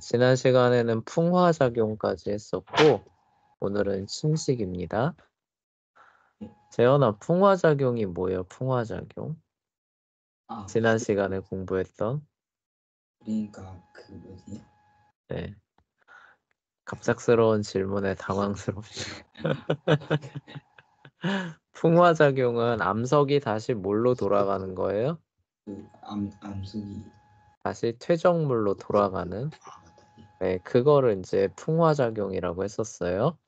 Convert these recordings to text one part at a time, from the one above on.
지난 시간에는 풍화작용까지 했었고, 오늘은 침식입니다. 재현아, 풍화작용이 뭐예요? 풍화작용? 아, 지난 시간에 공부했던? 그러니까 그 뭐지? 네. 갑작스러운 질문에 당황스럽죠. 풍화작용은 암석이 다시 뭘로 돌아가는 거예요? 그 암석이. 다시 퇴적물로 돌아가는? 아, 맞다. 네, 그거를 이제 풍화작용이라고 했었어요.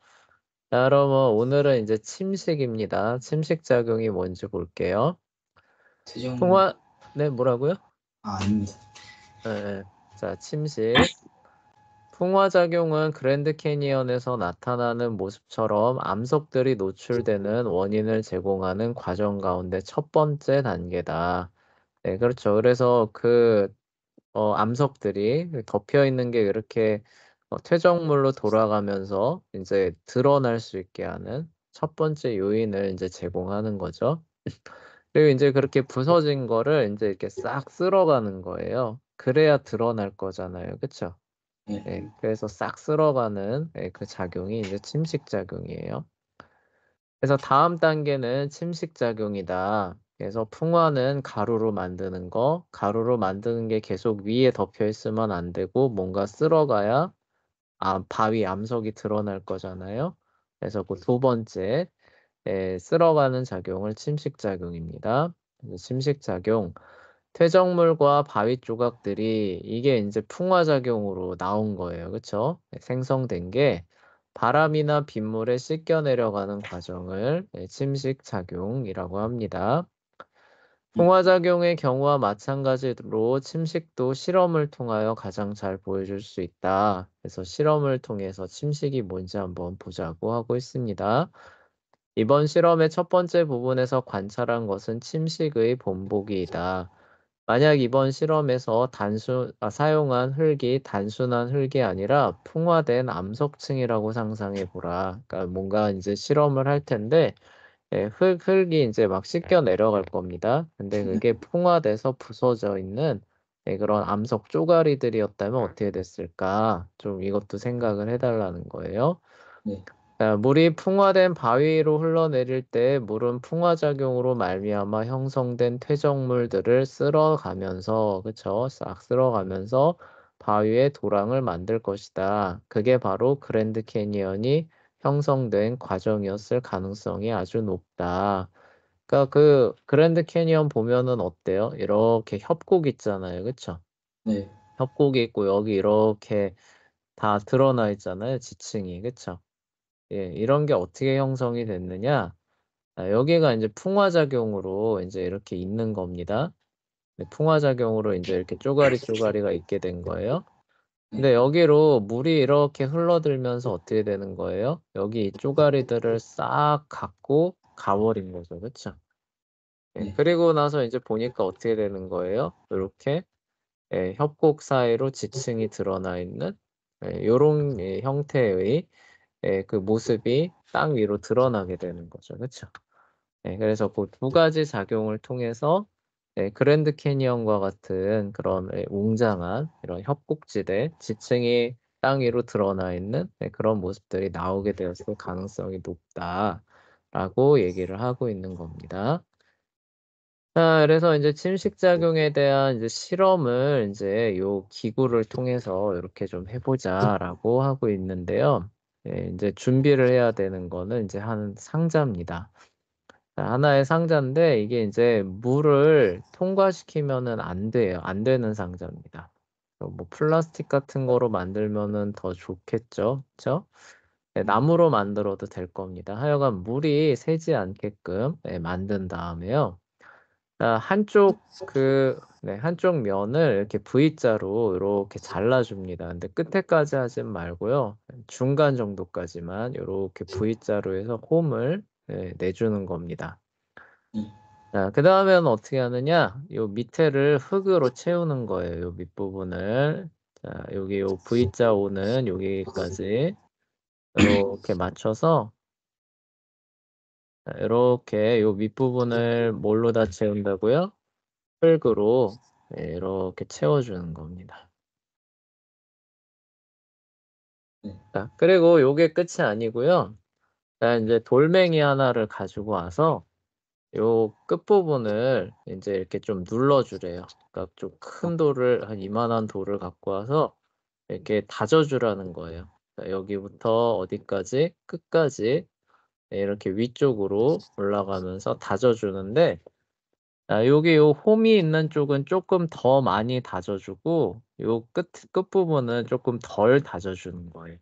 자, 그러면 오늘은 이제 침식입니다. 침식작용이 뭔지 볼게요. 최종. 풍화, 네, 뭐라고요? 아닙니다. 네, 자, 침식. 풍화작용은 그랜드 캐니언에서 나타나는 모습처럼 암석들이 노출되는 원인을 제공하는 과정 가운데 첫 번째 단계다. 네, 그렇죠. 그래서 암석들이 덮여 있는 게 이렇게 퇴적물로 돌아가면서 이제 드러날 수 있게 하는 첫 번째 요인을 이제 제공하는 거죠. 그리고 이제 그렇게 부서진 거를 이제 이렇게 싹 쓸어가는 거예요. 그래야 드러날 거잖아요. 그쵸? 네. 네, 그래서 싹 쓸어가는 그 작용이 이제 침식작용이에요. 그래서 다음 단계는 침식작용이다. 그래서 풍화는 가루로 만드는 거, 가루로 만드는 게 계속 위에 덮여 있으면 안 되고 뭔가 쓸어가야 바위 암석이 드러날 거잖아요. 그래서 그 두 번째 쓸어가는 작용을 침식작용입니다. 침식작용. 퇴적물과 바위 조각들이 이게 이제 풍화작용으로 나온 거예요. 그쵸? 생성된 게 바람이나 빗물에 씻겨 내려가는 과정을 침식작용이라고 합니다. 풍화작용의 경우와 마찬가지로 침식도 실험을 통하여 가장 잘 보여줄 수 있다. 그래서 실험을 통해서 침식이 뭔지 한번 보자고 하고 있습니다. 이번 실험의 첫 번째 부분에서 관찰한 것은 침식의 본보기이다. 만약 이번 실험에서 사용한 흙이 단순한 흙이 아니라 풍화된 암석층이라고 상상해 보라. 그러니까 뭔가 이제 실험을 할 텐데, 흙이 이제 막 씻겨 내려갈 겁니다. 근데 그게 풍화돼서 부서져 있는 그런 암석 쪼가리들이었다면 어떻게 됐을까? 좀 이것도 생각을 해달라는 거예요. 네. 자, 물이 풍화된 바위로 흘러내릴 때 물은 풍화작용으로 말미암아 형성된 퇴적물들을 쓸어가면서, 그쵸? 싹 쓸어가면서 바위의 도랑을 만들 것이다. 그게 바로 그랜드 캐니언이 형성된 과정이었을 가능성이 아주 높다. 그러니까 그 그랜드 캐니언 보면은 어때요? 이렇게 협곡 있잖아요. 그쵸? 네. 협곡이 있고 여기 이렇게 다 드러나 있잖아요. 지층이. 그쵸? 예, 이런 게 어떻게 형성이 됐느냐? 여기가 이제 풍화작용으로 이제 이렇게 있는 겁니다. 네, 풍화작용으로 이제 이렇게 쪼가리 쪼가리가 있게 된 거예요. 네. 근데 여기로 물이 이렇게 흘러들면서 어떻게 되는 거예요? 여기 이 쪼가리들을 싹 갖고 가버린 거죠. 그쵸? 예, 네. 그리고 나서 이제 보니까 어떻게 되는 거예요? 이렇게 협곡 사이로 지층이 드러나 있는 요런 형태의 그 모습이 땅 위로 드러나게 되는 거죠. 그쵸? 그래서 그 두 가지 작용을 통해서 그랜드 캐니언과 같은 그런 웅장한 이런 협곡지대, 지층이 땅 위로 드러나 있는 그런 모습들이 나오게 되었을 가능성이 높다라고 얘기를 하고 있는 겁니다. 자, 그래서 이제 침식작용에 대한 이제 실험을 이제 요 기구를 통해서 이렇게 좀 해보자라고 하고 있는데요. 이제 준비를 해야 되는 거는 이제 한 상자입니다. 자, 하나의 상자인데 이게 이제 물을 통과시키면은 안 돼요. 안 되는 상자입니다. 뭐 플라스틱 같은 거로 만들면은 더 좋겠죠. 그쵸? 나무로 만들어도 될 겁니다. 하여간 물이 새지 않게끔 만든 다음에요. 한쪽 면을 이렇게 V자로 이렇게 잘라줍니다. 근데 끝에까지 하진 말고요. 중간 정도까지만 이렇게 V자로 해서 홈을 내주는 겁니다. 네. 자, 그 다음에는 어떻게 하느냐? 요 밑에를 흙으로 채우는 거예요. 요 밑부분을. 자, 여기 요 V자 오는 여기까지 이렇게 맞춰서 이렇게 요 밑부분을 뭘로 다 채운다고요? 흙으로 이렇게 채워주는 겁니다. 네. 자, 그리고 요게 끝이 아니고요. 자, 이제 돌멩이 하나를 가지고 와서 요 끝부분을 이제 이렇게 좀 눌러주래요. 그러니까 좀 큰 돌을, 한 이만한 돌을 갖고 와서 이렇게 다져주라는 거예요. 자, 여기부터 어디까지? 끝까지 이렇게 위쪽으로 올라가면서 다져주는데, 여기 요 홈이 있는 쪽은 조금 더 많이 다져주고, 요 끝부분은 조금 덜 다져주는 거예요.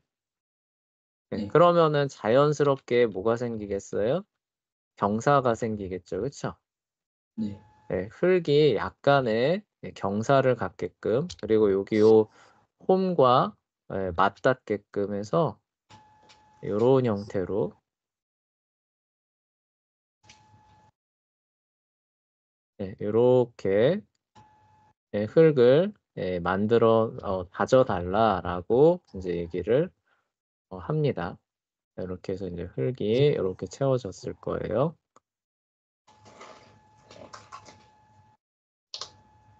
네, 네. 그러면은 자연스럽게 뭐가 생기겠어요? 경사가 생기겠죠. 그쵸? 네. 네, 흙이 약간의 경사를 갖게끔, 그리고 여기 요 홈과 맞닿게끔 해서 요런 형태로 요렇게 흙을 만들어 다져달라라고 이제 얘기를 합니다. 이렇게 해서 이제 흙이 이렇게 채워졌을 거예요.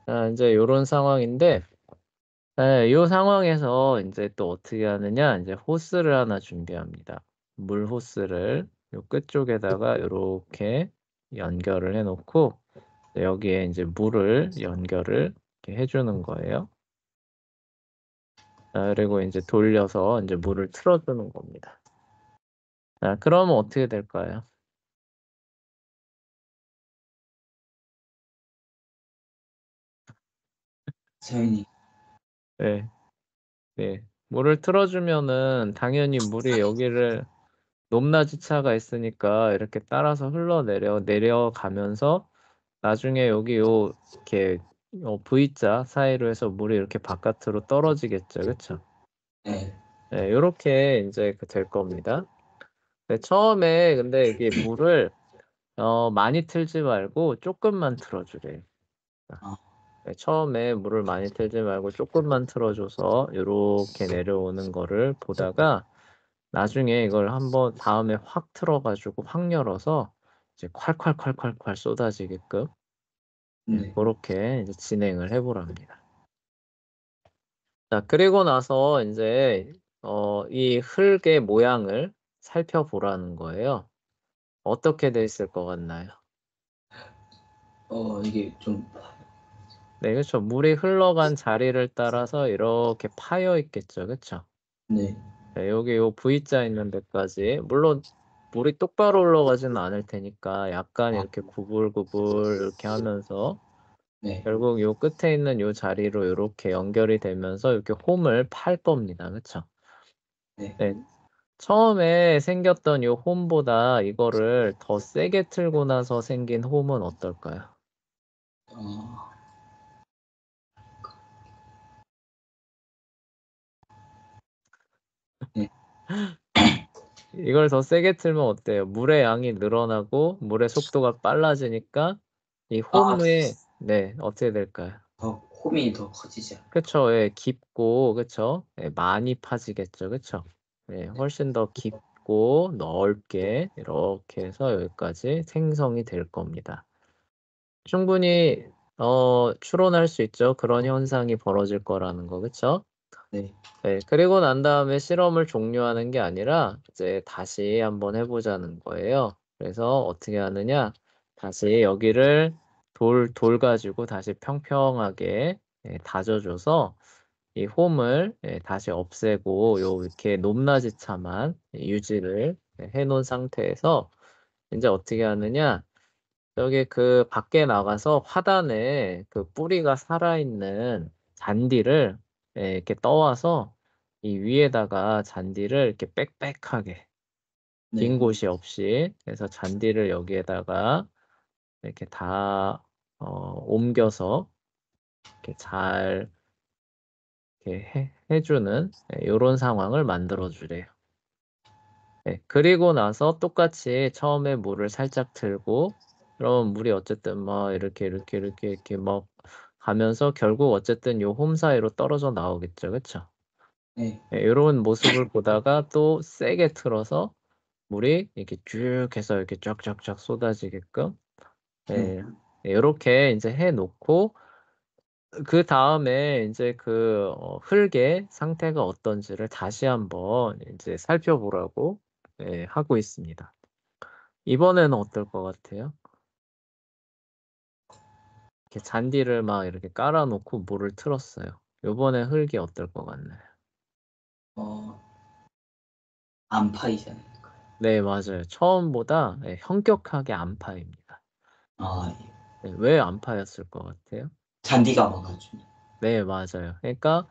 자, 이제 요런 상황인데, 이 상황에서 이제 또 어떻게 하느냐, 이제 호스를 하나 준비합니다. 물 호스를 요 끝쪽에다가 이렇게 연결을 해놓고, 여기에 이제 물을 연결을 이렇게 해주는 거예요. 그리고 이제 돌려서 이제 물을 틀어주는 겁니다. 자, 그러면 어떻게 될까요? 자연이. 네, 네. 물을 틀어주면은 당연히 물이 여기를 높낮이 차가 있으니까 이렇게 따라서 내려가면서 나중에 여기 이렇게 V자 사이로 해서 물이 이렇게 바깥으로 떨어지겠죠, 그렇죠? 네. 네, 이렇게 이제 될 겁니다. 네, 처음에 근데 이게 물을 많이 틀지 말고 조금만 틀어주래요. 아, 네, 처음에 물을 많이 틀지 말고 조금만 틀어줘서 이렇게 내려오는 거를 보다가 나중에 이걸 한번 다음에 확 틀어가지고 확 열어서 이제 콸콸콸콸콸 쏟아지게끔 네. 그렇게 이제 진행을 해보랍니다. 자, 그리고 나서 이제 이 흙의 모양을 살펴보라는 거예요. 어떻게 돼 있을 것 같나요? 이게 좀, 네, 그렇죠. 물이 흘러간 자리를 따라서 이렇게 파여 있겠죠, 그렇죠? 네. 네, 여기 요 V자 있는 데까지 물론 물이 똑바로 흘러가지는 않을 테니까 약간 아, 이렇게 구불구불 이렇게 하면서 네. 결국 요 끝에 있는 요 자리로 이렇게 연결이 되면서 이렇게 홈을 팔 겁니다. 그쵸? 네. 네. 처음에 생겼던 요 홈보다 이거를 더 세게 틀고 나서 생긴 홈은 어떨까요? 어, 네. 이걸 더 세게 틀면 어때요? 물의 양이 늘어나고 물의 속도가 빨라지니까 이 아, 홈의 네, 어떻게 될까요? 더, 홈이 더 커지죠. 그쵸, 예, 깊고, 그쵸? 예, 많이 파지겠죠, 그쵸? 예, 훨씬 더 깊고 넓게 이렇게 해서 여기까지 생성이 될 겁니다. 충분히, 추론할 수 있죠. 그런 현상이 벌어질 거라는 거, 그쵸? 네. 네, 그리고 난 다음에 실험을 종료하는 게 아니라 이제 다시 한번 해보자는 거예요. 그래서 어떻게 하느냐? 다시 여기를 돌 가지고 다시 평평하게 다져줘서 이 홈을 다시 없애고 이렇게 높낮이 차만 유지를 해놓은 상태에서 이제 어떻게 하느냐? 여기 그 밖에 나가서 화단에 그 뿌리가 살아있는 잔디를 이렇게 떠와서 이 위에다가 잔디를 이렇게 빽빽하게 빈 네. 곳이 없이 그래서 잔디를 여기에다가 이렇게 다 옮겨서 이렇게 잘 이렇게 해주는 이런 상황을 만들어 주래요. 네, 그리고 나서 똑같이 처음에 물을 살짝 틀고 그럼 물이 어쨌든 막 이렇게 막 가면서 결국 어쨌든 요 홈 사이로 떨어져 나오겠죠. 그쵸? 네. 네, 이런 모습을 보다가 또 세게 틀어서 물이 이렇게 쭉 해서 이렇게 쫙쫙쫙 쏟아지게끔 네. 이렇게 이제 해 놓고 그 다음에 이제 그 흙의 상태가 어떤지를 다시 한번 이제 살펴보라고 하고 있습니다. 이번에는 어떨 것 같아요? 이렇게 잔디를 막 이렇게 깔아놓고 물을 틀었어요. 이번에 흙이 어떨 것 같나요? 안 파이지 않을까요? 네, 맞아요. 처음보다 현격하게 안 파입니다. 예. 네, 왜 안 파였을 것 같아요? 잔디가 막아주네. 네, 맞아요. 그러니까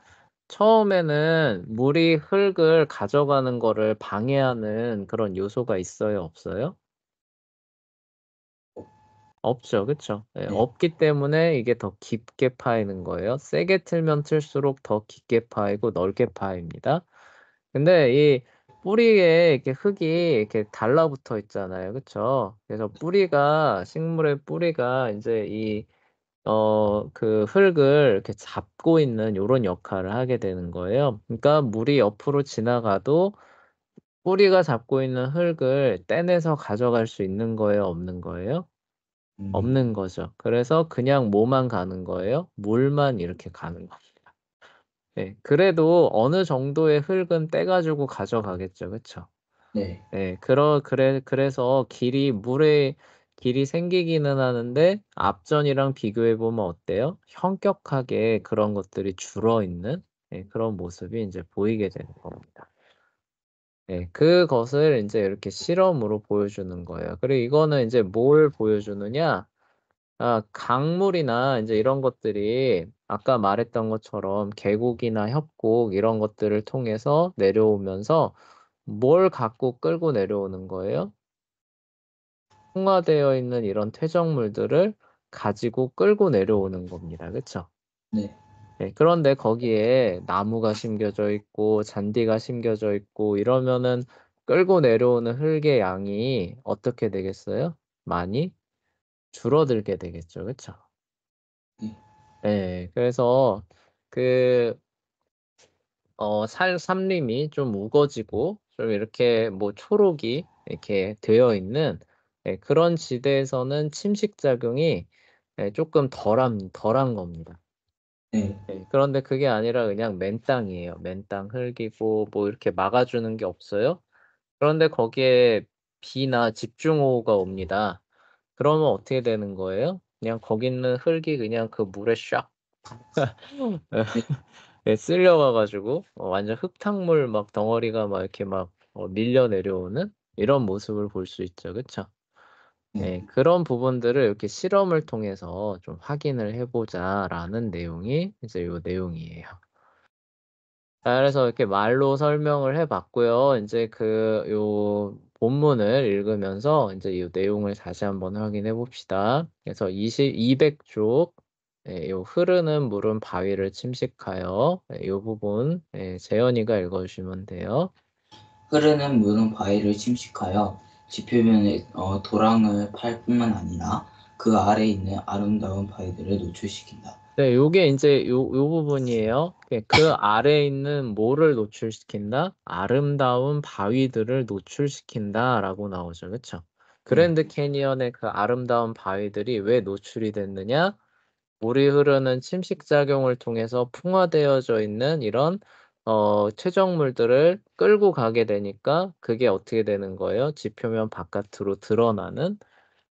처음에는 물이 흙을 가져가는 거를 방해하는 그런 요소가 있어요, 없어요? 없죠, 그쵸? 네, 네. 없기 때문에 이게 더 깊게 파이는 거예요. 세게 틀면 틀수록 더 깊게 파이고 넓게 파입니다. 근데 이 뿌리에 이렇게 흙이 이렇게 달라붙어 있잖아요, 그쵸? 그래서 뿌리가 식물의 뿌리가 이제 그 흙을 이렇게 잡고 있는 요런 역할을 하게 되는 거예요. 그러니까 물이 옆으로 지나가도 뿌리가 잡고 있는 흙을 떼내서 가져갈 수 있는 거예요, 없는 거예요? 없는 거죠. 그래서 그냥 뭐만 가는 거예요? 물만 이렇게 가는 겁니다. 네, 그래도 어느 정도의 흙은 떼가지고 가져가겠죠, 그쵸? 네. 네, 그래서 물의 길이 생기기는 하는데 앞전이랑 비교해 보면 어때요? 현격하게 그런 것들이 줄어 있는 그런 모습이 이제 보이게 되는 겁니다. 네, 그것을 이제 이렇게 실험으로 보여주는 거예요. 그리고 이거는 이제 뭘 보여주느냐? 강물이나 이제 이런 것들이 아까 말했던 것처럼 계곡이나 협곡 이런 것들을 통해서 내려오면서 뭘 갖고 끌고 내려오는 거예요? 풍화되어 있는 이런 퇴적물들을 가지고 끌고 내려오는 겁니다. 그쵸? 네. 네, 그런데 거기에 나무가 심겨져 있고 잔디가 심겨져 있고 이러면은 끌고 내려오는 흙의 양이 어떻게 되겠어요? 많이 줄어들게 되겠죠. 그쵸? 네. 네, 그래서 그 삼림이 좀 우거지고 좀 이렇게 뭐 초록이 이렇게 되어 있는 그런 지대에서는 침식 작용이 조금 덜한 겁니다. 네. 그런데 그게 아니라 그냥 맨 땅이에요. 맨 땅 흙이고 뭐 이렇게 막아주는 게 없어요. 그런데 거기에 비나 집중호우가 옵니다. 그러면 어떻게 되는 거예요? 그냥 거기 있는 흙이 그냥 그 물에 샥 네. 쓸려가가지고 완전 흙탕물 막 덩어리가 막 이렇게 막 밀려 내려오는 이런 모습을 볼 수 있죠, 그쵸? 네. 네, 그런 부분들을 이렇게 실험을 통해서 좀 확인을 해보자라는 내용이 이제 요 내용이에요. 자, 그래서 이렇게 말로 설명을 해봤고요. 이제 요 본문을 읽으면서 이제 이 내용을 다시 한번 확인해 봅시다. 그래서 200쪽, 요 흐르는 물은 바위를 침식하여, 요 부분, 재현이가 읽어주시면 돼요. 흐르는 물은 바위를 침식하여 지표면에 도랑을 팔 뿐만 아니라 그 아래에 있는 아름다운 바위들을 노출시킨다. 네, 요게 이제 요 부분이에요. 그 아래에 있는 뭐를 노출시킨다? 아름다운 바위들을 노출시킨다라고 나오죠. 그쵸? 네. 그랜드 캐니언의 그 아름다운 바위들이 왜 노출이 됐느냐? 물이 흐르는 침식작용을 통해서 풍화되어져 있는 이런 퇴적물들을 끌고 가게 되니까 그게 어떻게 되는 거예요? 지표면 바깥으로 드러나는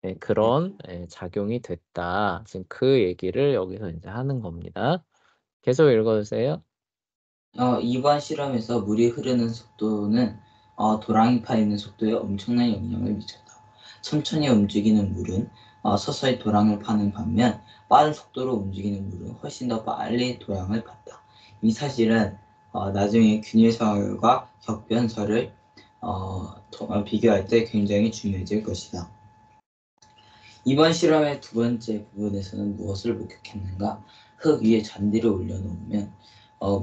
네. 그런 작용이 됐다. 지금 그 얘기를 여기서 이제 하는 겁니다. 계속 읽어주세요. 이번 실험에서 물이 흐르는 속도는 도랑이 파이는 속도에 엄청난 영향을 미쳤다. 천천히 움직이는 물은 서서히 도랑을 파는 반면 빠른 속도로 움직이는 물은 훨씬 더 빨리 도랑을 팠다. 이 사실은 나중에 균일서열과 격변서를 비교할 때 굉장히 중요해질 것이다. 이번 실험의 두 번째 부분에서는 무엇을 목격했는가? 흙 위에 잔디를 올려놓으면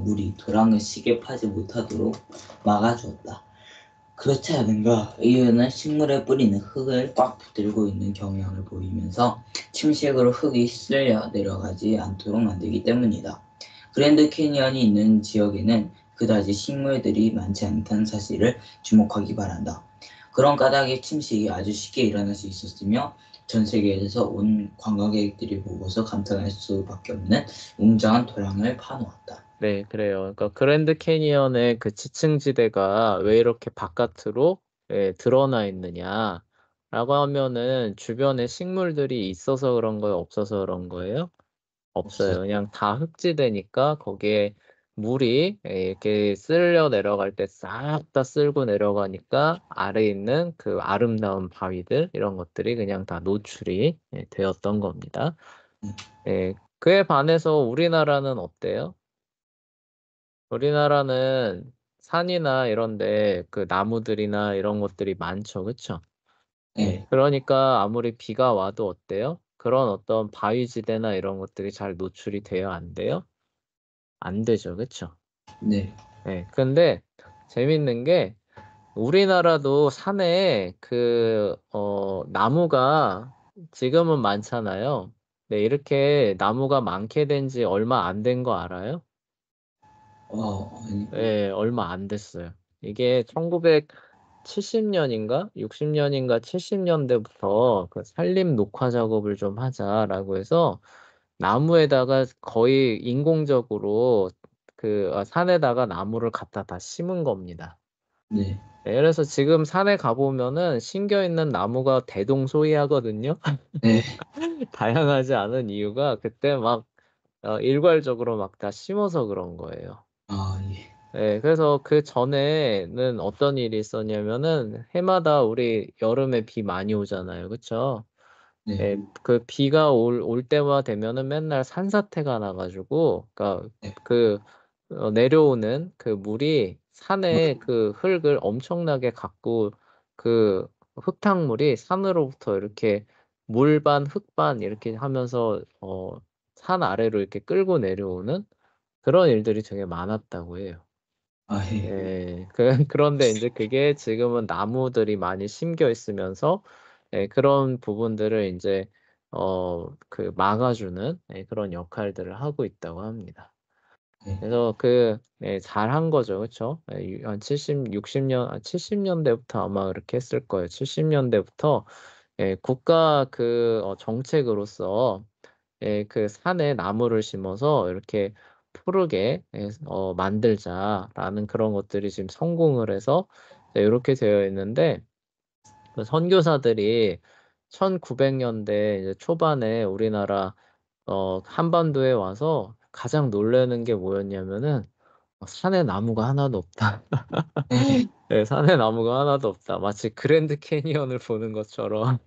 물이 도랑을 시게 파지 못하도록 막아주었다. 그렇지 않은가? 이유는 식물의 뿌리는 흙을 꽉 붙들고 있는 경향을 보이면서 침식으로 흙이 쓸려 내려가지 않도록 만들기 때문이다. 그랜드 캐니언이 있는 지역에는 그다지 식물들이 많지 않다는 사실을 주목하기 바란다. 그런 까닭에 침식이 아주 쉽게 일어날 수 있었으며 전 세계에서 온 관광객들이 보고서 감탄할 수밖에 없는 웅장한 도랑을 파놓았다. 네, 그래요. 그러니까 그랜드 캐니언의 그 지층지대가 왜 이렇게 바깥으로 드러나 있느냐라고 하면은 주변에 식물들이 있어서 그런 거예요, 없어서 그런 거예요? 없어. 없어요. 그냥 다 흙지대니까 거기에 물이 이렇게 쓸려 내려갈 때 싹 다 쓸고 내려가니까 아래에 있는 그 아름다운 바위들 이런 것들이 그냥 다 노출이 되었던 겁니다. 음, 그에 반해서 우리나라는 어때요? 우리나라는 산이나 이런데 그 나무들이나 이런 것들이 많죠. 그쵸? 네, 그러니까 아무리 비가 와도 어때요? 그런 어떤 바위지대나 이런 것들이 잘 노출이 돼요? 안 돼요? 안 되죠. 그쵸? 네, 근데 재밌는 게 우리나라도 산에 나무가 지금은 많잖아요. 네, 이렇게 나무가 많게 된 지 얼마 안 된 거 알아요? 아니, 얼마 안 됐어요. 이게 1970년인가? 60년인가? 70년대부터 그 산림 녹화 작업을 좀 하자라고 해서 나무에다가 거의 인공적으로 산에다가 나무를 갖다 다 심은 겁니다. 네, 그래서 지금 산에 가보면은 심겨 있는 나무가 대동소이하거든요. 네, 다양하지 않은 이유가 그때 막 일괄적으로 막 다 심어서 그런 거예요. 예, 그래서 그 전에는 어떤 일이 있었냐면은 해마다 우리 여름에 비 많이 오잖아요. 그쵸? 네, 그 비가 올 때만 되면은 맨날 산사태가 나가지고, 그러니까 네, 그 내려오는 그 물이 산에 그 흙을 엄청나게 갖고 그 흙탕물이 산으로부터 이렇게 물반, 흙반 이렇게 하면서 산 아래로 이렇게 끌고 내려오는 그런 일들이 되게 많았다고 해요. 예, 그런데 이제 그게 지금은 나무들이 많이 심겨 있으면서 그런 부분들을 이제 막아주는 그런 역할들을 하고 있다고 합니다. 네, 그래서 잘한 거죠. 그쵸? 한 60년, 70년대부터 아마 그렇게 했을 거예요. 70년대부터 국가 정책으로서 그 산에 나무를 심어서 이렇게 푸르게 만들자라는 그런 것들이 지금 성공을 해서 이렇게 되어 있는데 그 선교사들이 1900년대 이제 초반에 우리나라 한반도에 와서 가장 놀라는 게 뭐였냐면은 산에 나무가 하나도 없다. 네, 산에 나무가 하나도 없다. 마치 그랜드 캐니언을 보는 것처럼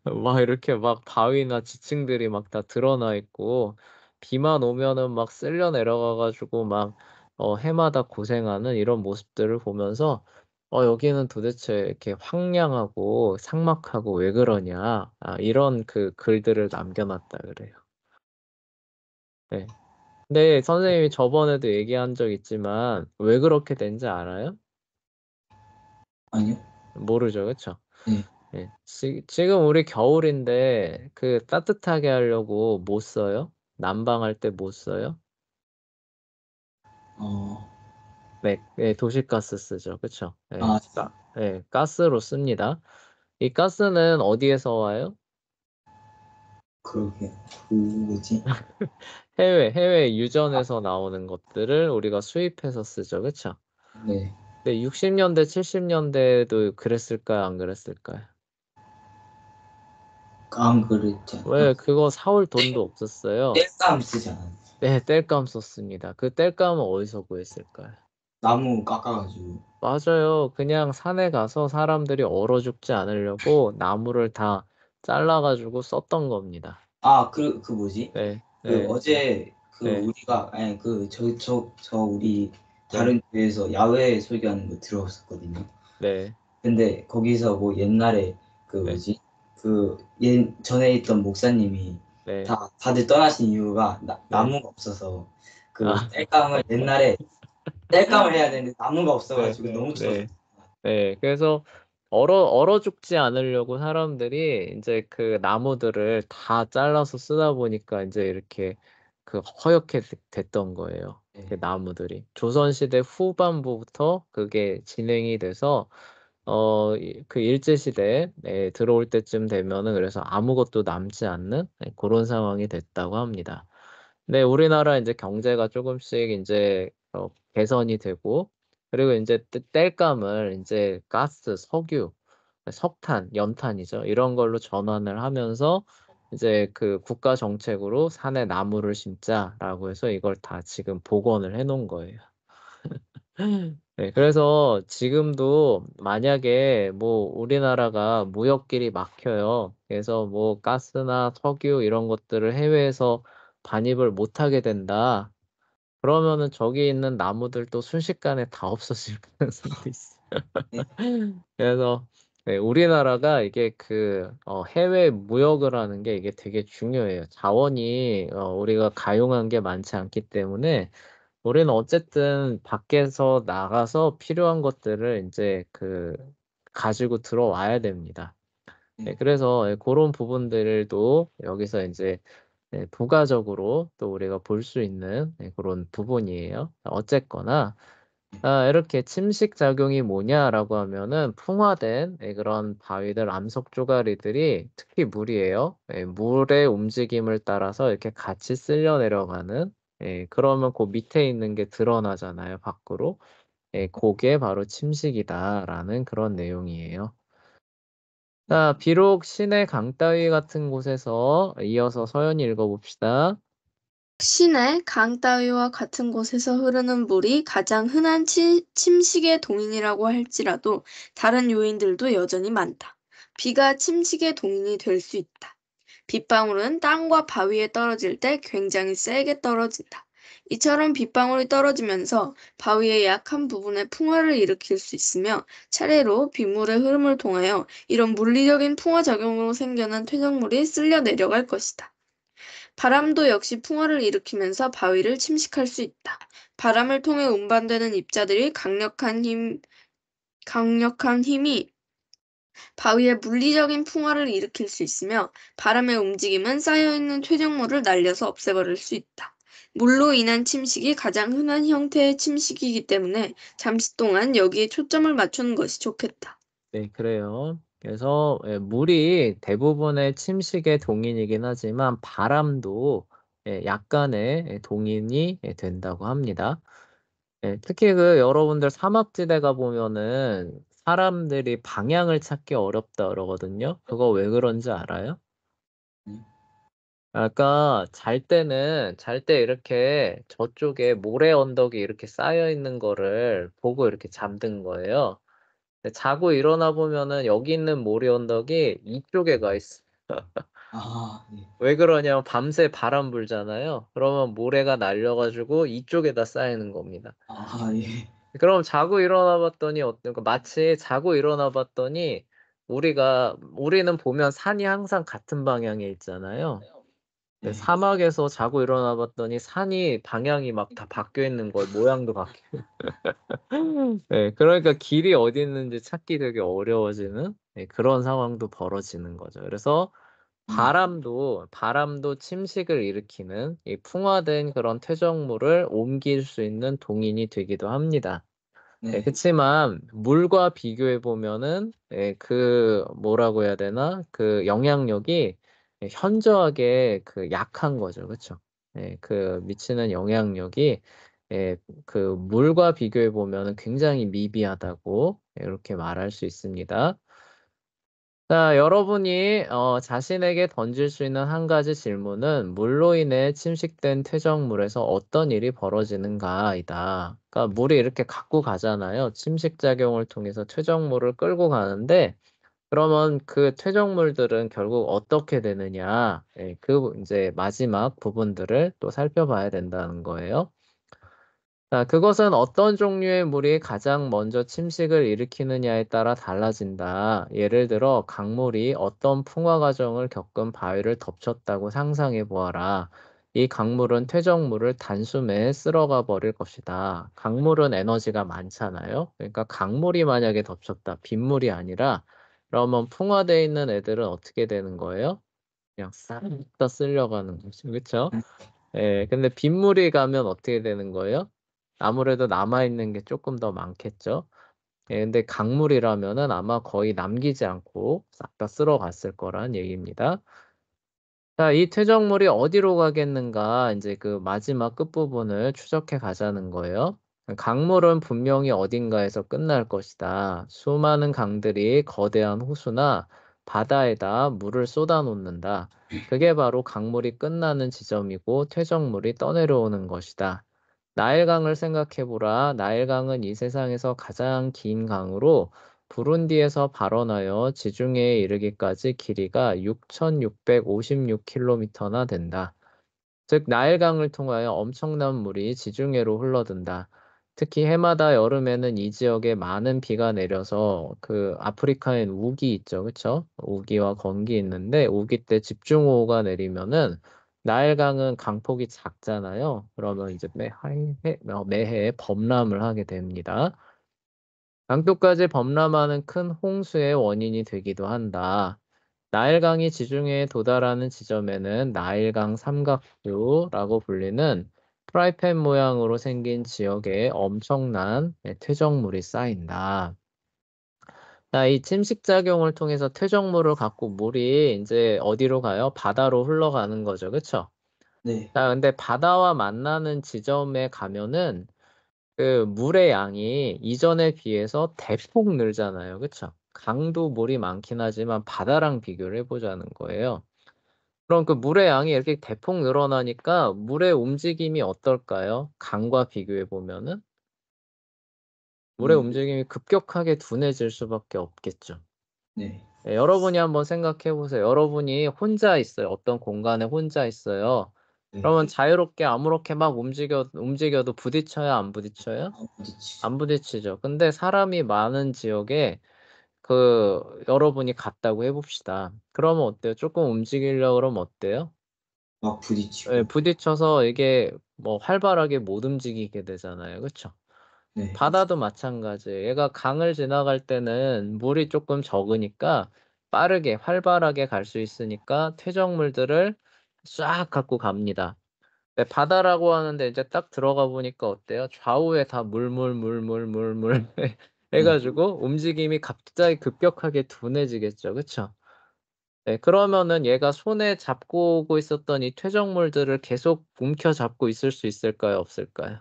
막 이렇게 막 바위나 지층들이 막 다 드러나 있고 비만 오면은 막 쓸려 내려가 가지고 막 해마다 고생하는 이런 모습들을 보면서 여기는 도대체 이렇게 황량하고 삭막하고 왜 그러냐 이런 그 글들을 남겨놨다 그래요. 네. 근데 선생님이 저번에도 얘기한 적 있지만 왜 그렇게 된지 알아요? 아니요, 모르죠, 그쵸? 네, 지금 우리 겨울인데 그 따뜻하게 하려고 뭐 써요? 난방할 때 뭐 써요? 어, 도시가스 쓰죠. 그쵸? 아, 가스로 씁니다. 이 가스는 어디에서 와요? 그러게, 그 뭐지? 해외 유전에서 나오는 것들을 우리가 수입해서 쓰죠. 그쵸? 네, 근데 60년대, 70년대에도 그랬을까요? 안 그랬을까요? 안 그랬지 않나? 왜 그거 사올 돈도 없었어요. 땔감 쓰지 않았나? 네, 땔감 썼습니다. 그 땔감은 어디서 구했을까요? 나무 깎아가지고. 맞아요. 그냥 산에 가서 사람들이 얼어 죽지 않으려고 나무를 다 잘라가지고 썼던 겁니다. 그 뭐지? 네, 그 네, 어제 그 네, 우리가 아니 저 우리 네, 다른 교회에서 야외 설교하는 거 들었었거든요. 네, 근데 거기서 뭐 옛날에 그 네, 뭐지? 그 전에 있던 목사님이 네, 다들 떠나신 이유가 네. 나무가 없어서 그 아, 땔감을 옛날에 땔감을 해야 되는데 나무가 네, 없어가지고 너무 추웠어요. 네. 그래서 얼어 죽지 않으려고 사람들이 이제 그 나무들을 다 잘라서 쓰다 보니까 이제 이렇게 허옇게 됐던 거예요. 그 네. 나무들이. 조선시대 후반부부터 그게 진행이 돼서 그 일제시대에 들어올 때쯤 되면은 그래서 아무것도 남지 않는 그런 상황이 됐다고 합니다. 네, 우리나라 이제 경제가 조금씩 이제 개선이 되고 그리고 이제 땔감을 이제 가스, 석유, 석탄, 연탄이죠. 이런 걸로 전환을 하면서 이제 그 국가 정책으로 산에 나무를 심자라고 해서 이걸 다 지금 복원을 해 놓은 거예요. 네, 그래서 지금도 만약에 뭐 우리나라가 무역길이 막혀요. 그래서 뭐 가스나 석유 이런 것들을 해외에서 반입을 못 하게 된다. 그러면은 저기 있는 나무들도 순식간에 다 없어질 가능성도 있어. 네. 그래서 네, 우리나라가 이게 해외 무역을 하는 게 이게 되게 중요해요. 자원이 우리가 가용한 게 많지 않기 때문에 우리는 어쨌든 밖에서 나가서 필요한 것들을 이제 가지고 들어와야 됩니다. 네, 네. 그래서 그런 부분들도 여기서 이제 부가적으로 또 우리가 볼 수 있는 그런 부분이에요. 어쨌거나 이렇게 침식 작용이 뭐냐라고 하면은 풍화된 그런 바위들, 암석 조가리들이 특히 물이에요. 물의 움직임을 따라서 이렇게 같이 쓸려 내려가는 그러면 그 밑에 있는 게 드러나잖아요, 밖으로. 그게 바로 침식이다라는 그런 내용이에요. 네. 자, 비록 시내 강 따위 같은 곳에서 이어서 서연이 읽어봅시다. 시내 강 따위와 같은 곳에서 흐르는 물이 가장 흔한 침식의 동인이라고 할지라도 다른 요인들도 여전히 많다. 비가 침식의 동인이 될 수 있다. 빗방울은 땅과 바위에 떨어질 때 굉장히 세게 떨어진다. 이처럼 빗방울이 떨어지면서 바위의 약한 부분에 풍화를 일으킬 수 있으며 차례로 빗물의 흐름을 통하여 이런 물리적인 풍화 작용으로 생겨난 퇴적물이 쓸려 내려갈 것이다. 바람도 역시 풍화를 일으키면서 바위를 침식할 수 있다. 바람을 통해 운반되는 입자들이 강력한 힘이 바위에 물리적인 풍화를 일으킬 수 있으며 바람의 움직임은 쌓여있는 퇴적물을 날려서 없애버릴 수 있다. 물로 인한 침식이 가장 흔한 형태의 침식이기 때문에 잠시 동안 여기에 초점을 맞추는 것이 좋겠다. 네, 그래요. 그래서 물이 대부분의 침식의 동인이긴 하지만 바람도 약간의 동인이 된다고 합니다. 특히 여러분들 사막지대 가 보면은 사람들이 방향을 찾기 어렵다 그러거든요. 그거 왜 그런지 알아요? 네. 아까 잘 때 이렇게 저쪽에 모래 언덕이 이렇게 쌓여 있는 거를 보고 이렇게 잠든 거예요. 근데 자고 일어나 보면은 여기 있는 모래 언덕이 이쪽에 가 있어. 아, 네. 왜 그러냐면 밤새 바람 불잖아요. 그러면 모래가 날려가지고 이쪽에다 쌓이는 겁니다. 아, 예. 그럼 자고 일어나 봤더니 마치 자고 일어나 봤더니 우리는 보면 산이 항상 같은 방향에 있잖아요. 근데 네. 사막에서 자고 일어나 봤더니 산이 방향이 막 다 바뀌어 있는 거예요. 모양도 바뀌고. 네, 그러니까 길이 어디 있는지 찾기 되게 어려워지는 그런 상황도 벌어지는 거죠. 그래서 네. 바람도 침식을 일으키는 이 풍화된 그런 퇴적물을 옮길 수 있는 동인이 되기도 합니다. 네. 그치만 물과 비교해 보면은 뭐라고 해야 되나? 그 영향력이 현저하게 약한 거죠. 그쵸? 미치는 영향력이 물과 비교해 보면은 굉장히 미비하다고 이렇게 말할 수 있습니다. 자, 여러분이 자신에게 던질 수 있는 한 가지 질문은 물로 인해 침식된 퇴적물에서 어떤 일이 벌어지는가이다. 그러니까 물이 이렇게 갖고 가잖아요. 침식 작용을 통해서 퇴적물을 끌고 가는데 그러면 그 퇴적물들은 결국 어떻게 되느냐? 이제 마지막 부분들을 또 살펴봐야 된다는 거예요. 자, 그것은 어떤 종류의 물이 가장 먼저 침식을 일으키느냐에 따라 달라진다. 예를 들어, 강물이 어떤 풍화 과정을 겪은 바위를 덮쳤다고 상상해 보아라. 이 강물은 퇴적물을 단숨에 쓸어가 버릴 것이다. 강물은 에너지가 많잖아요. 그러니까 강물이 만약에 덮쳤다. 빗물이 아니라, 그러면 풍화되어 있는 애들은 어떻게 되는 거예요? 그냥 싹 다 쓸려가는 거죠. 그렇죠? 근데 빗물이 가면 어떻게 되는 거예요? 아무래도 남아있는 게 조금 더 많겠죠. 근데 강물이라면은 아마 거의 남기지 않고 싹 다 쓸어갔을 거란 얘기입니다. 자, 이 퇴적물이 어디로 가겠는가? 이제 그 마지막 끝부분을 추적해 가자는 거예요. 강물은 분명히 어딘가에서 끝날 것이다. 수많은 강들이 거대한 호수나 바다에다 물을 쏟아놓는다. 그게 바로 강물이 끝나는 지점이고 퇴적물이 떠내려오는 것이다. 나일강을 생각해보라. 나일강은 이 세상에서 가장 긴 강으로 부룬디에서 발원하여 지중해에 이르기까지 길이가 6,656km나 된다. 즉 나일강을 통하여 엄청난 물이 지중해로 흘러든다. 특히 해마다 여름에는 이 지역에 많은 비가 내려서 그 아프리카엔 우기 있죠, 그쵸? 우기와 건기 있는데 우기 때 집중호우가 내리면은 나일강은 강폭이 작잖아요. 그러면 이제 매해 범람을 하게 됩니다. 강도까지 범람하는 큰 홍수의 원인이 되기도 한다. 나일강이 지중해에 도달하는 지점에는 나일강 삼각뷰라고 불리는 프라이팬 모양으로 생긴 지역에 엄청난 퇴적물이 쌓인다. 자, 이 침식작용을 통해서 퇴적물을 갖고 물이 이제 어디로 가요? 바다로 흘러가는 거죠. 그쵸? 네. 자, 근데 바다와 만나는 지점에 가면은 그 물의 양이 이전에 비해서 대폭 늘잖아요. 그쵸? 강도 물이 많긴 하지만 바다랑 비교를 해보자는 거예요. 그럼 그 물의 양이 이렇게 대폭 늘어나니까 물의 움직임이 어떨까요? 강과 비교해 보면은 물의 음, 움직임이 급격하게 둔해질 수밖에 없겠죠. 네. 여러분이 한번 생각해 보세요. 여러분이 혼자 있어요. 어떤 공간에 혼자 있어요. 네. 그러면 자유롭게 아무렇게 막 움직여도 부딪혀요, 안 부딪혀요? 부딪히죠. 안 부딪히죠. 근데 사람이 많은 지역에 여러분이 갔다고 해봅시다. 그러면 어때요? 조금 움직이려고 그러면 어때요? 막 부딪히고. 부딪혀서 이게 뭐 활발하게 못 움직이게 되잖아요. 그쵸? 네. 바다도 마찬가지예요. 얘가 강을 지나갈 때는 물이 조금 적으니까 빠르게 활발하게 갈 수 있으니까 퇴적물들을 쫙 갖고 갑니다. 네, 바다라고 하는데 이제 딱 들어가 보니까 어때요? 좌우에 다 물 네. 해가지고 움직임이 갑자기 급격하게 둔해지겠죠. 그쵸? 네, 그러면은 얘가 손에 잡고 오고 있었던 이 퇴적물들을 계속 움켜잡고 있을 수 있을까요? 없을까요?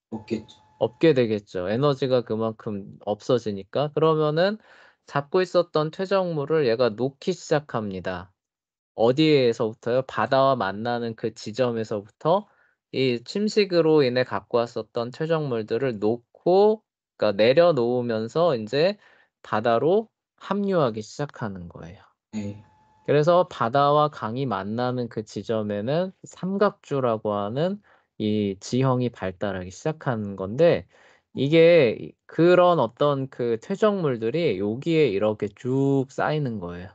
없겠죠. 없게 되겠죠. 에너지가 그만큼 없어지니까. 그러면은 잡고 있었던 퇴적물을 얘가 놓기 시작합니다. 어디에서부터요? 바다와 만나는 그 지점에서부터 이 침식으로 인해 갖고 왔었던 퇴적물들을 놓고, 그러니까 내려놓으면서 이제 바다로 합류하기 시작하는 거예요. 네. 그래서 바다와 강이 만나는 그 지점에는 삼각주라고 하는 이 지형이 발달하기 시작하는 건데, 이게 그런 어떤 그 퇴적물들이 여기에 이렇게 쭉 쌓이는 거예요.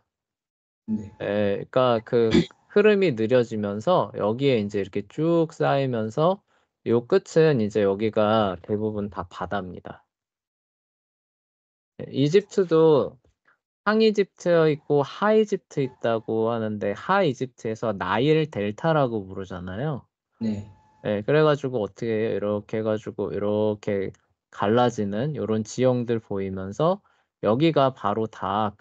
네. 그러니까 그 흐름이 느려지면서 여기에 이제 이렇게 쭉 쌓이면서 요 끝은 이제 여기가 대부분 다 바다입니다. 이집트도 상이집트 있고 하이집트 있다고 하는데 하이집트에서 나일 델타라고 부르잖아요. 네. 그래가지고 어떻게 해요? 이렇게 해가지고 이렇게 갈라지는 요런 지형들 보이면서 여기가 바로 다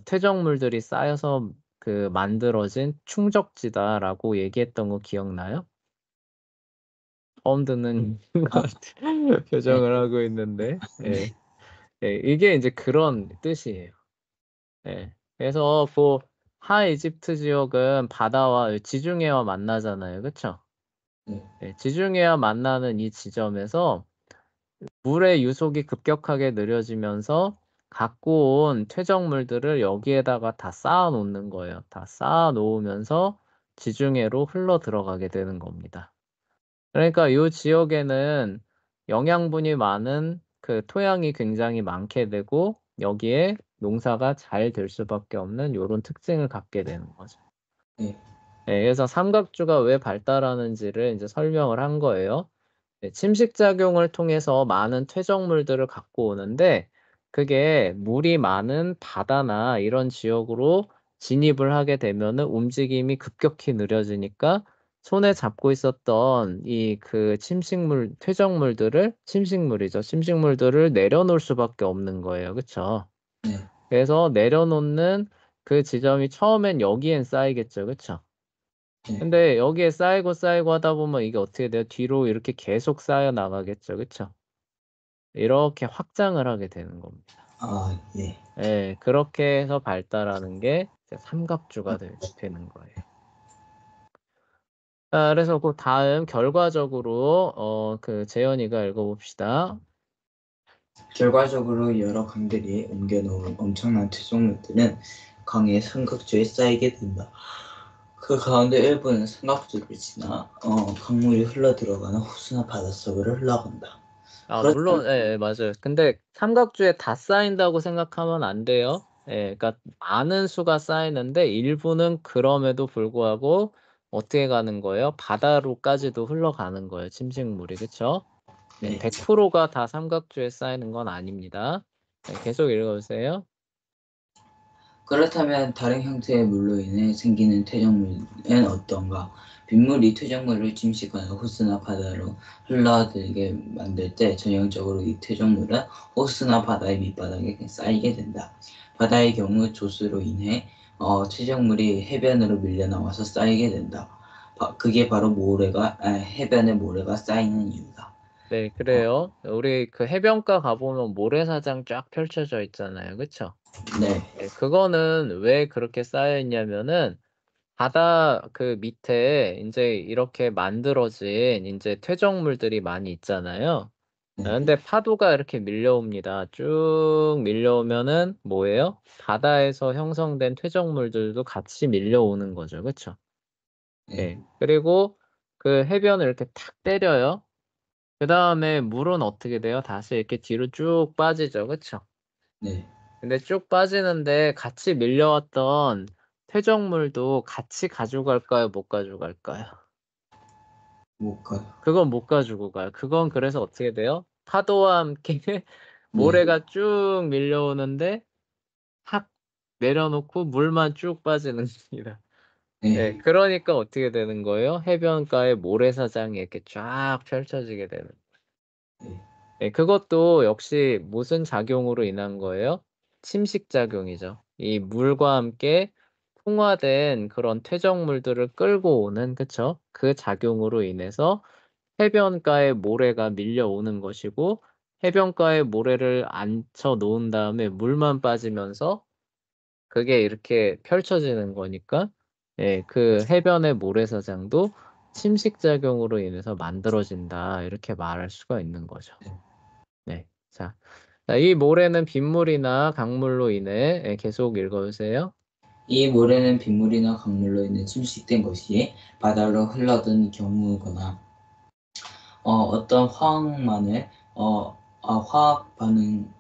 퇴적물들이 쌓여서 그 만들어진 충적지다라고 얘기했던 거 기억나요? 처음 듣는 것 같은 네. 표정을 하고 있는데, 이게 이제 그런 뜻이에요. 그래서 그 하이집트 지역은 바다와 지중해와 만나잖아요. 그쵸? 네. 지중해와 만나는 이 지점에서 물의 유속이 급격하게 느려지면서 갖고 온 퇴적물들을 여기에다가 다 쌓아 놓는 거예요. 다 쌓아 놓으면서 지중해로 흘러 들어가게 되는 겁니다. 그러니까 이 지역에는 영양분이 많은 그 토양이 굉장히 많게 되고 여기에 농사가 잘 될 수밖에 없는 이런 특징을 갖게 되는 거죠. 네. 그래서 삼각주가 왜 발달하는지를 이제 설명을 한 거예요. 침식작용을 통해서 많은 퇴적물들을 갖고 오는데 그게 물이 많은 바다나 이런 지역으로 진입을 하게 되면은 움직임이 급격히 느려지니까 손에 잡고 있었던 이 그 침식물, 침식물들을 내려놓을 수밖에 없는 거예요. 그쵸? 네. 그래서 내려놓는 그 지점이 처음엔 여기엔 쌓이겠죠. 그쵸? 네. 근데 여기에 쌓이고 하다 보면 이게 어떻게 돼요? 뒤로 이렇게 계속 쌓여 나가겠죠. 그쵸? 이렇게 확장을 하게 되는 겁니다. 아, 예. 예, 그렇게 해서 발달하는 게 이제 삼각주가 되는 거예요. 그래서 그 다음 결과적으로 그 재현이가 읽어봅시다. 결과적으로 여러 강들이 옮겨놓은 엄청난 퇴적물들은 강의 삼각주에 쌓이게 된다. 그 가운데 일부는 삼각주를 지나 강물이 흘러들어가는 호수나 바닷속으로 흘러간다. 물론, 예, 맞아요. 근데 삼각주에 다 쌓인다고 생각하면 안 돼요. 예, 그러니까 많은 수가 쌓이는데 일부는 그럼에도 불구하고 어떻게 가는 거예요? 바다로까지도 흘러가는 거예요. 침식물이. 그쵸? 네, 네. 100%가 다 삼각주에 쌓이는 건 아닙니다. 네, 계속 읽어주세요. 그렇다면 다른 형태의 물로 인해 생기는 퇴적물은 어떤가? 빗물이 퇴적물을 침식하는 호수나 바다로 흘러들게 만들 때 전형적으로 이 퇴적물은 호수나 바다의 밑바닥에 쌓이게 된다. 바다의 경우 조수로 인해 퇴적물이 해변으로 밀려 나와서 쌓이게 된다. 그게 바로 해변에 모래가 쌓이는 이유다. 네, 그래요. 우리 그 해변가 가보면 모래사장 쫙 펼쳐져 있잖아요. 그쵸? 네, 네, 그거는 왜 그렇게 쌓여 있냐면은 바다 그 밑에 이제 이렇게 만들어진 이제 퇴적물들이 많이 있잖아요. 네. 근데 파도가 이렇게 밀려옵니다. 쭉 밀려오면은 뭐예요? 바다에서 형성된 퇴적물들도 같이 밀려오는 거죠. 그쵸? 네. 그리고 그 해변을 이렇게 탁 때려요. 그 다음에 물은 어떻게 돼요? 다시 이렇게 뒤로 쭉 빠지죠. 그쵸? 네. 근데 쭉 빠지는데 같이 밀려왔던 퇴적물도 같이 가져갈까요? 못 가져갈까요? 못 가요. 그건 못 가지고 가요. 그건 그래서 어떻게 돼요? 파도와 함께 네. 모래가 쭉 밀려오는데 확 내려놓고 물만 쭉 빠지는 겁니다. 네. 네, 그러니까 어떻게 되는 거예요? 해변가에 모래사장이 이렇게 쫙 펼쳐지게 되는 네. 네, 그것도 역시 무슨 작용으로 인한 거예요? 침식 작용이죠. 이 물과 함께 풍화된 그런 퇴적물들을 끌고 오는, 그쵸? 그 작용으로 인해서 해변가에 모래가 밀려오는 것이고, 해변가에 모래를 앉혀 놓은 다음에 물만 빠지면서 그게 이렇게 펼쳐지는 거니까, 예, 그 해변의 모래사장도 침식 작용으로 인해서 만들어진다. 이렇게 말할 수가 있는 거죠. 네. 자, 이 모래는 빗물이나 강물로 인해 계속 읽어주세요. 이 모래는 빗물이나 강물로 인해 침식된 것이 바다로 흘러든 경우거나 어떤 화학 반응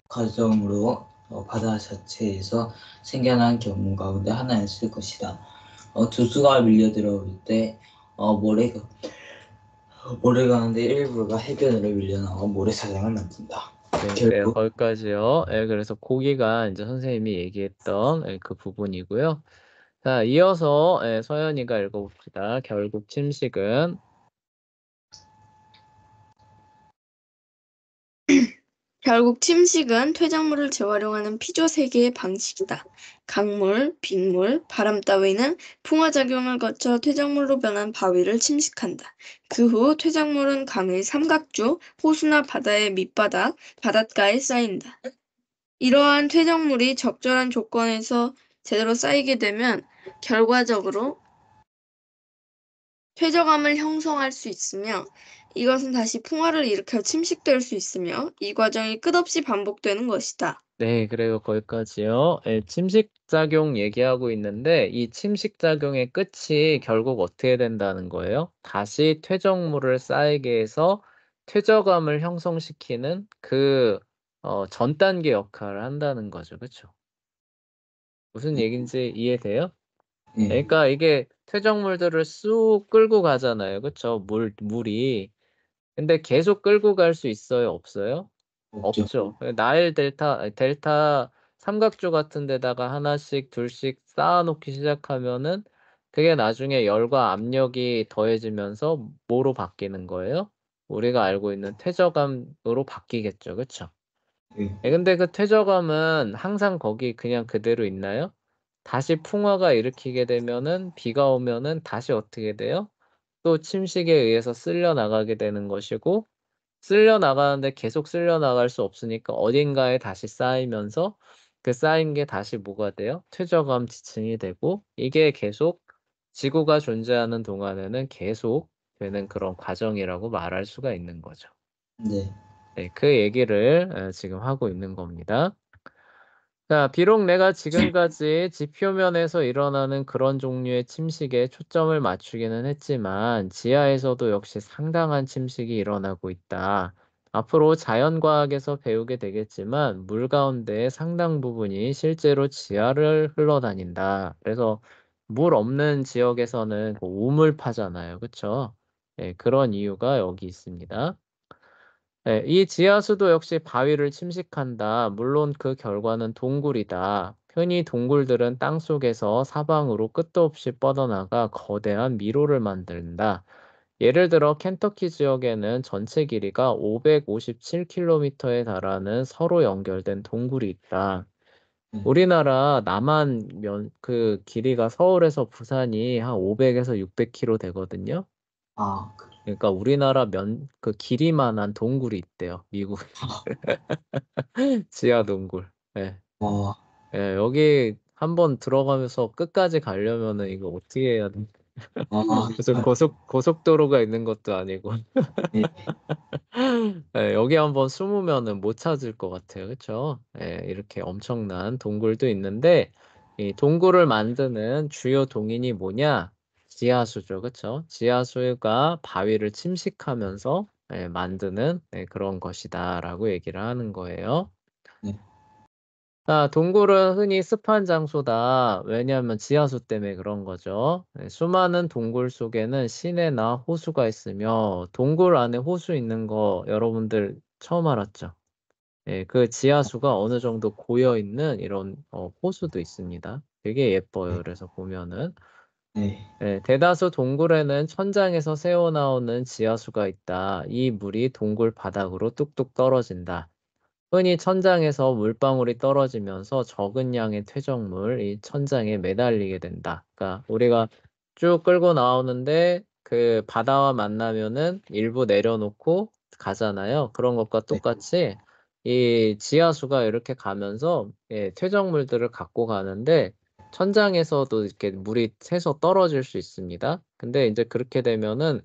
과정으로 바다 자체에서 생겨난 경우 가운데 하나였을 것이다. 두수가 밀려 들어올 때 모래 가운데 일부가 해변으로 밀려 나와 모래사장을 만든다. 네, 그래요. 결국 거기까지요. 예, 그래서 고기가 이제 선생님이 얘기했던 그 부분이고요. 자, 이어서 서연이가 읽어봅시다. 결국 침식은 결국 침식은 퇴적물을 재활용하는 피조 세계의 방식이다. 강물, 빗물, 바람 따위는 풍화작용을 거쳐 퇴적물로 변한 바위를 침식한다. 그 후 퇴적물은 강의 삼각주, 호수나 바다의 밑바닥, 바닷가에 쌓인다. 이러한 퇴적물이 적절한 조건에서 제대로 쌓이게 되면 결과적으로 퇴적암을 형성할 수 있으며 이것은 다시 풍화를 일으켜 침식될 수 있으며 이 과정이 끝없이 반복되는 것이다. 네, 그래요. 거기까지요. 예, 침식 작용 얘기하고 있는데 이 침식 작용의 끝이 결국 어떻게 된다는 거예요? 다시 퇴적물을 쌓이게 해서 퇴적암을 형성시키는 그 전 단계 역할을 한다는 거죠. 그렇죠? 무슨 얘기인지 이해돼요? 네, 그러니까 이게 퇴적물들을 쑥 끌고 가잖아요. 그렇죠? 물이. 근데 계속 끌고 갈 수 있어요? 없어요? 없죠. 없죠. 나일 델타 삼각주 같은 데다가 하나씩 둘씩 쌓아 놓기 시작하면은 그게 나중에 열과 압력이 더해지면서 뭐로 바뀌는 거예요? 우리가 알고 있는 퇴적암으로 바뀌겠죠. 그쵸? 네. 근데 그 퇴적암은 항상 거기 그냥 그대로 있나요? 다시 풍화가 일으키게 되면은 비가 오면은 다시 어떻게 돼요? 또 침식에 의해서 쓸려 나가게 되는 것이고 쓸려 나가는데 계속 쓸려 나갈 수 없으니까 어딘가에 다시 쌓이면서 그 쌓인 게 다시 뭐가 돼요? 퇴적암 지층이 되고 이게 계속 지구가 존재하는 동안에는 계속 되는 그런 과정이라고 말할 수가 있는 거죠. 네. 네, 그 얘기를 지금 하고 있는 겁니다. 자, 비록 내가 지금까지 지표면에서 일어나는 그런 종류의 침식에 초점을 맞추기는 했지만 지하에서도 역시 상당한 침식이 일어나고 있다. 앞으로 자연과학에서 배우게 되겠지만 물 가운데의 상당 부분이 실제로 지하를 흘러다닌다. 그래서 물 없는 지역에서는 그 우물파잖아요. 그쵸? 네, 그런 이유가 여기 있습니다. 네, 이 지하수도 역시 바위를 침식한다. 물론 그 결과는 동굴이다. 흔히 동굴들은 땅속에서 사방으로 끝도 없이 뻗어나가 거대한 미로를 만든다. 예를 들어 켄터키 지역에는 전체 길이가 557km에 달하는 서로 연결된 동굴이 있다. 우리나라 남한 그 길이가 서울에서 부산이 한 500에서 600km 되거든요. 아, 그래. 그러니까 우리나라 그 길이만한 동굴이 있대요. 미국 지하 동굴. 예. 와, 예, 여기 한번 들어가면서 끝까지 가려면은 이거 어떻게 해야 돼? 아, 무슨 고속도로가 있는 것도 아니고. 네. 예, 여기 한번 숨으면은 못 찾을 것 같아요. 그쵸? 예, 이렇게 엄청난 동굴도 있는데, 이 동굴을 만드는 주요 동인이 뭐냐? 지하수죠. 그쵸? 지하수가 바위를 침식하면서 만드는 그런 것이다라고 얘기를 하는 거예요. 네. 동굴은 흔히 습한 장소다. 왜냐하면 지하수 때문에 그런 거죠. 수많은 동굴 속에는 시내나 호수가 있으며 동굴 안에 호수 있는 거 여러분들 처음 알았죠? 그 지하수가 어느 정도 고여 있는 이런 호수도 있습니다. 되게 예뻐요. 네. 그래서 보면은 네. 대다수 동굴에는 천장에서 새어 나오는 지하수가 있다. 이 물이 동굴 바닥으로 뚝뚝 떨어진다. 흔히 천장에서 물방울이 떨어지면서 적은 양의 퇴적물이 천장에 매달리게 된다. 그러니까 우리가 쭉 끌고 나오는데 그 바다와 만나면은 일부 내려놓고 가잖아요. 그런 것과 네. 똑같이 이 지하수가 이렇게 가면서 퇴적물들을 갖고 가는데 천장에서도 이렇게 물이 새서 떨어질 수 있습니다. 근데 이제 그렇게 되면은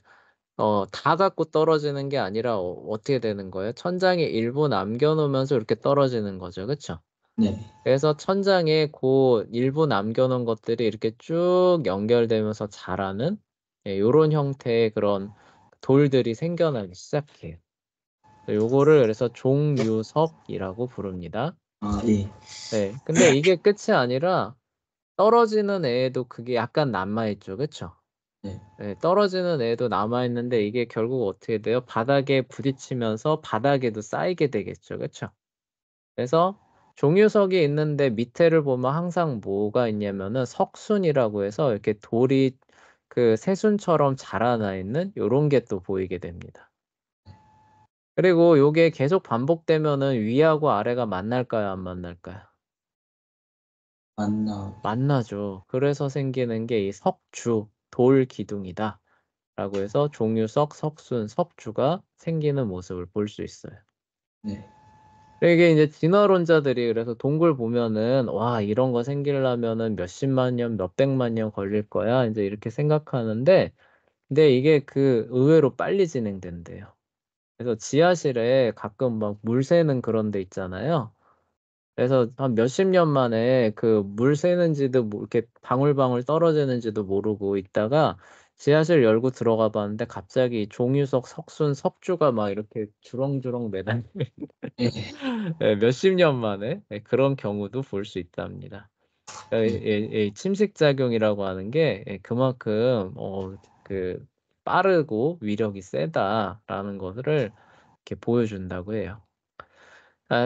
다 갖고 떨어지는 게 아니라 어떻게 되는 거예요? 천장에 일부 남겨놓으면서 이렇게 떨어지는 거죠. 그쵸? 네. 그래서 천장에 그 일부 남겨놓은 것들이 이렇게 쭉 연결되면서 자라는 요런 형태의 그런 돌들이 생겨나기 시작해요. 요거를 그래서 종유석이라고 부릅니다. 아, 예. 네. 근데 이게 끝이 아니라 떨어지는 애에도 그게 약간 남아있죠. 그쵸? 네. 떨어지는 애도 남아있는데 이게 결국 어떻게 돼요? 바닥에 부딪히면서 바닥에도 쌓이게 되겠죠. 그쵸? 그래서 종유석이 있는데 밑에를 보면 항상 뭐가 있냐면은 석순이라고 해서 이렇게 돌이 그 새순처럼 자라나 있는 요런 게 또 보이게 됩니다. 그리고 요게 계속 반복되면은 위하고 아래가 만날까요? 안 만날까요? 만나. 만나죠. 그래서 생기는 게 이 석주, 돌 기둥이다. 라고 해서 종유석, 석순, 석주가 생기는 모습을 볼 수 있어요. 네. 이게 이제 진화론자들이 그래서 동굴 보면은 와 이런 거 생기려면은 몇십만 년, 몇백만 년 걸릴 거야. 이제 이렇게 생각하는데 근데 이게 그 의외로 빨리 진행된대요. 그래서 지하실에 가끔 막 물 새는 그런 데 있잖아요. 그래서 한 몇십 년 만에 그 물 새는지도 이렇게 방울방울 떨어지는지도 모르고 있다가 지하실 열고 들어가 봤는데 갑자기 종유석, 석순, 석주가 막 이렇게 주렁주렁 매달려 네. 몇십 년 만에 그런 경우도 볼 수 있답니다. 침식작용이라고 하는 게 그만큼 그 빠르고 위력이 세다라는 것을 이렇게 보여준다고 해요.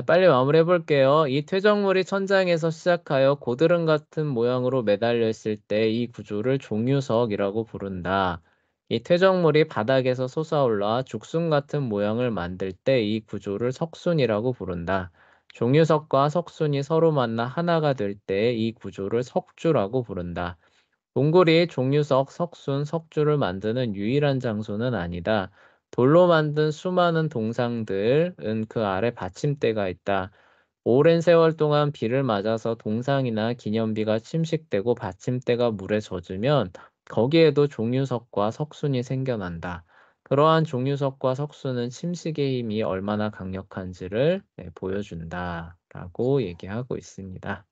빨리 마무리해 볼게요. 이 퇴적물이 천장에서 시작하여 고드름 같은 모양으로 매달려 있을 때 이 구조를 종유석이라고 부른다. 이 퇴적물이 바닥에서 솟아올라 죽순 같은 모양을 만들 때 이 구조를 석순이라고 부른다. 종유석과 석순이 서로 만나 하나가 될 때 이 구조를 석주라고 부른다. 동굴이 종유석, 석순, 석주를 만드는 유일한 장소는 아니다. 돌로 만든 수많은 동상들은 그 아래 받침대가 있다. 오랜 세월 동안 비를 맞아서 동상이나 기념비가 침식되고 받침대가 물에 젖으면 거기에도 종유석과 석순이 생겨난다. 그러한 종유석과 석순은 침식의 힘이 얼마나 강력한지를 보여준다라고 얘기하고 있습니다.